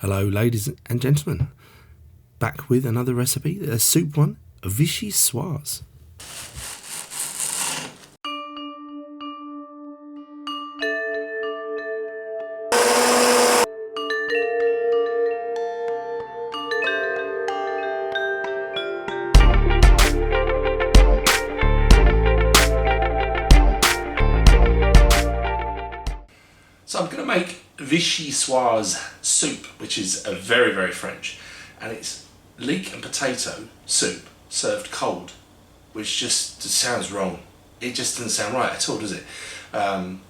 Hello ladies and gentlemen, back with another recipe, a soup one, a Vichyssoise. So I'm going to make Vichyssoise soup, which is a very, very French, and it's leek and potato soup served cold, which just sounds wrong. It just doesn't sound right at all, does it?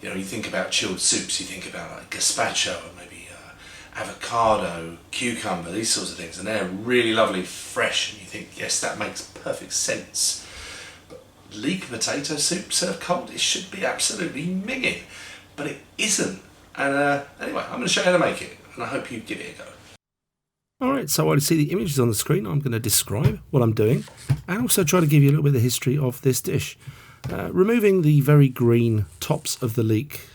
You think about chilled soups, you think about like gazpacho or maybe avocado, cucumber, these sorts of things, and they're really lovely, fresh, and you think, yes, that makes perfect sense. But leek and potato soup served cold, it should be absolutely minging, but it isn't. And anyway, I'm going to show you how to make it, and I hope you give it a go. Alright, so while you see the images on the screen, I'm going to describe what I'm doing, and also try to give you a little bit of the history of this dish. Removing the very green tops of the leek,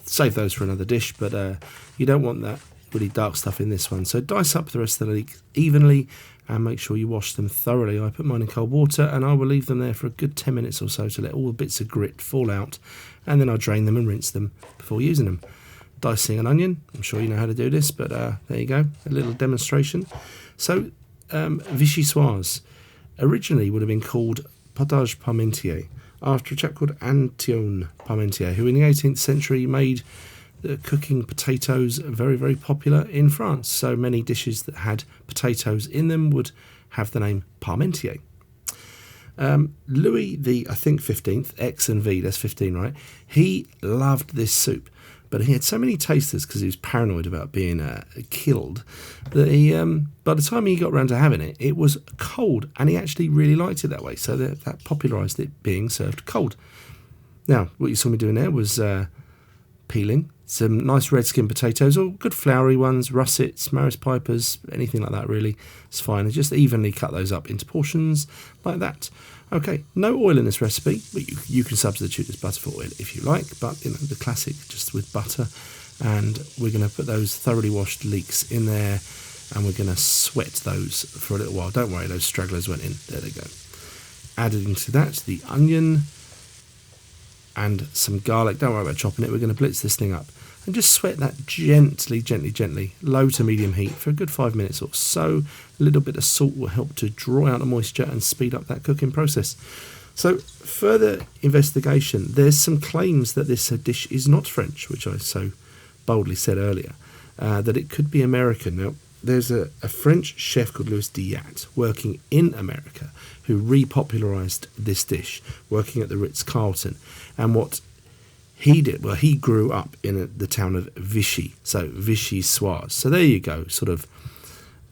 save those for another dish, but you don't want that really dark stuff in this one. So dice up the rest of the leek evenly, and make sure you wash them thoroughly. I put mine in cold water, and I will leave them there for a good 10 minutes or so to let all the bits of grit fall out, and then I drain them and rinse them before using them. Dicing an onion, I'm sure you know how to do this, but there you go, a little demonstration. So Vichyssoise originally would have been called potage parmentier, after a chap called Antoine Parmentier, who in the 18th century made cooking potatoes very, very popular in France. So many dishes that had potatoes in them would have the name Parmentier. Louis the, I think 15th, X and V, that's 15, right? He loved this soup, but he had so many tasters because he was paranoid about being killed that he, by the time he got around to having it, it was cold, and he actually really liked it that way. So that popularised it being served cold. Now, what you saw me doing there was peeling some nice red skin potatoes, or good floury ones, russets, Maris Pipers, anything like that really, it's fine. And just evenly cut those up into portions like that. Okay, no oil in this recipe, but you can substitute this butter for oil if you like, but the classic just with butter. And we're going to put those thoroughly washed leeks in there, and we're going to sweat those for a little while. Don't worry, those stragglers went in. There they go. Added into that the onion and some garlic. Don't worry about chopping it. We're going to blitz this thing up and just sweat that gently, low to medium heat for a good 5 minutes or so. A little bit of salt will help to draw out the moisture and speed up that cooking process. So further investigation, there's some claims that this dish is not French, which I so boldly said earlier, that it could be American. Now, there's a French chef called Louis Diat working in America who repopularised this dish, working at the Ritz-Carlton. And what he did, well, he grew up in the town of Vichy, so Vichyssoise. So there you go, sort of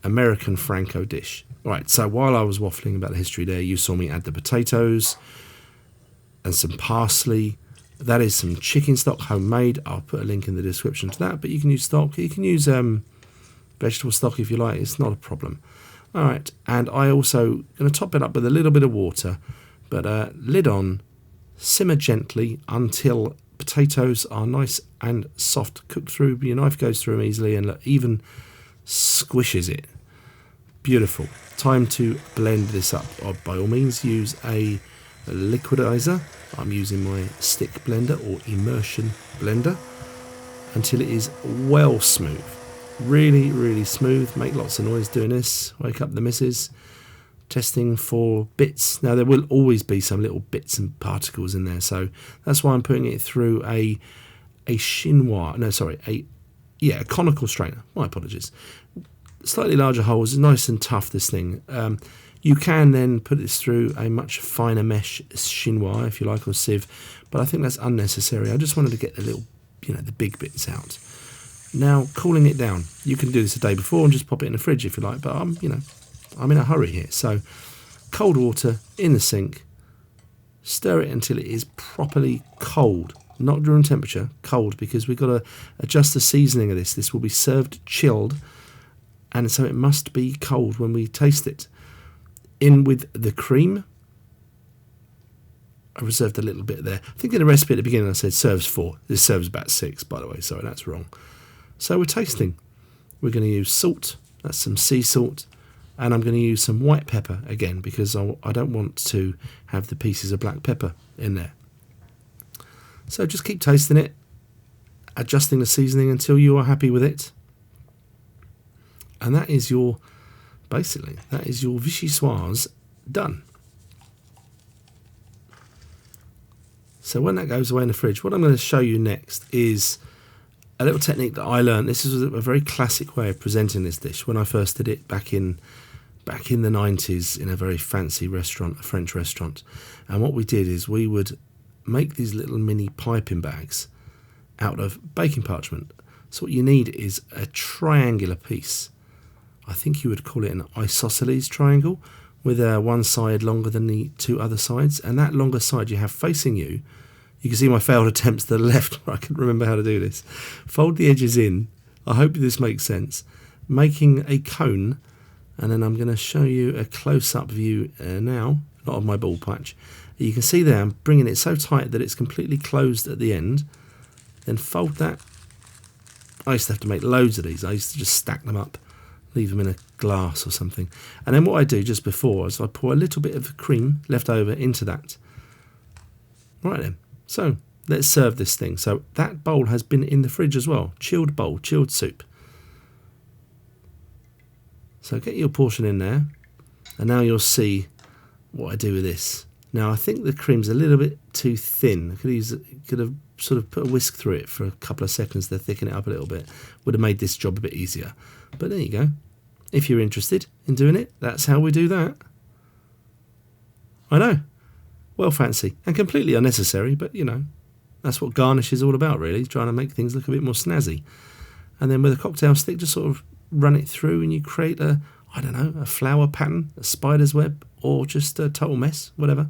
American Franco dish. Right, so while I was waffling about the history there, you saw me add the potatoes and some parsley. That is some chicken stock, homemade. I'll put a link in the description to that, but you can use stock. You can use vegetable stock if you like. It's not a problem. All right, and I also going to top it up with a little bit of water, but lid on, simmer gently until potatoes are nice and soft, cooked through. Your knife goes through them easily and even squishes it. Beautiful. Time to blend this up. By all means, use a liquidizer. I'm using my stick blender or immersion blender until it is well smooth. Really, really smooth. Make lots of noise doing this. Wake up the missus. Testing for bits. Now there will always be some little bits and particles in there, so that's why I'm putting it through a chinois. No, sorry, a conical strainer. My apologies. Slightly larger holes. Nice and tough, this thing. You can then put this through a much finer mesh chinois if you like, or sieve, but I think that's unnecessary. I just wanted to get the little, the big bits out. Now cooling it down. You can do this a day before and just pop it in the fridge if you like, but I'm in a hurry here. So cold water in the sink, stir it until it is properly cold, not room temperature, cold, because we've got to adjust the seasoning of this. This will be served chilled, and so it must be cold when we taste it. In with the cream. I reserved a little bit there. I think in the recipe at the beginning I said serves 4. This serves about 6, by the way, sorry, that's wrong. So we're tasting. We're going to use salt, that's some sea salt, and I'm going to use some white pepper again because I don't want to have the pieces of black pepper in there. So just keep tasting it, adjusting the seasoning until you are happy with it. And that is your, basically, that is your Vichyssoise done. So when that goes away in the fridge, what I'm going to show you next is a little technique that I learned. This is a very classic way of presenting this dish when I first did it back in the 90s in a very fancy restaurant, a French restaurant. And what we did is we would make these little mini piping bags out of baking parchment. So what you need is a triangular piece. I think you would call it an isosceles triangle, with one side longer than the two other sides, and that longer side you have facing you. You can see my failed attempts to the left where I couldn't remember how to do this. Fold the edges in. I hope this makes sense. Making a cone, and then I'm going to show you a close-up view now, not of my ball patch. You can see there I'm bringing it so tight that it's completely closed at the end. Then fold that. I used to have to make loads of these. I used to just stack them up, leave them in a glass or something. And then what I do just before is I pour a little bit of cream left over into that. Right then, so let's serve this thing. So that bowl has been in the fridge as well. Chilled bowl, chilled soup. So get your portion in there, and now you'll see what I do with this. Now I think the cream's a little bit too thin. I could have sort of put a whisk through it for a couple of seconds to thicken it up a little bit. Would have made this job a bit easier. But there you go. If you're interested in doing it, that's how we do that. I know. Well fancy and completely unnecessary, but you know, that's what garnish is all about really, trying to make things look a bit more snazzy. And then with a cocktail stick, just sort of run it through and you create a, I don't know, a flower pattern, a spider's web, or just a total mess, whatever.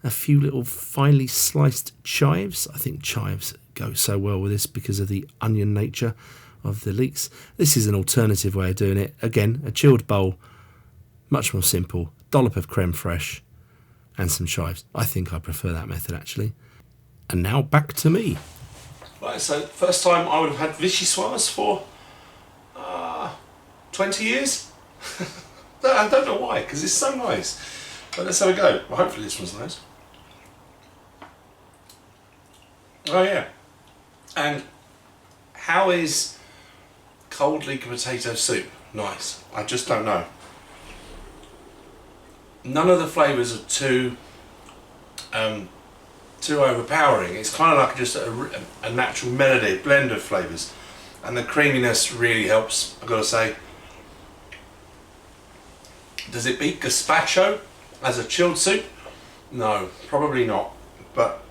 A few little finely sliced chives. I think chives go so well with this because of the onion nature of the Leeks. This is an alternative way of doing it. Again, a chilled bowl, much more simple, dollop of creme fraiche and some chives. I think I prefer that method actually. And now back to me. Right, so first time I would have had Vichyssoise for 20 years. I don't know why, because it's so nice. But let's have a go. Well, hopefully this one's nice. Oh yeah. And how is cold leek potato soup nice? I just don't know. None of the flavours are too overpowering. It's kind of like just a natural melody, blend of flavours, and the creaminess really helps, I've got to say. Does it beat gazpacho as a chilled soup? No, probably not, but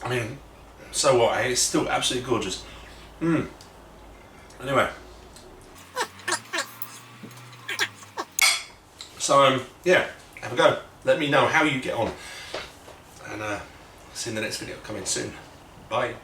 I mean, so what, eh? It's still absolutely gorgeous. Anyway, so yeah, have a go. Let me know how you get on, and see you in the next video coming soon. Bye.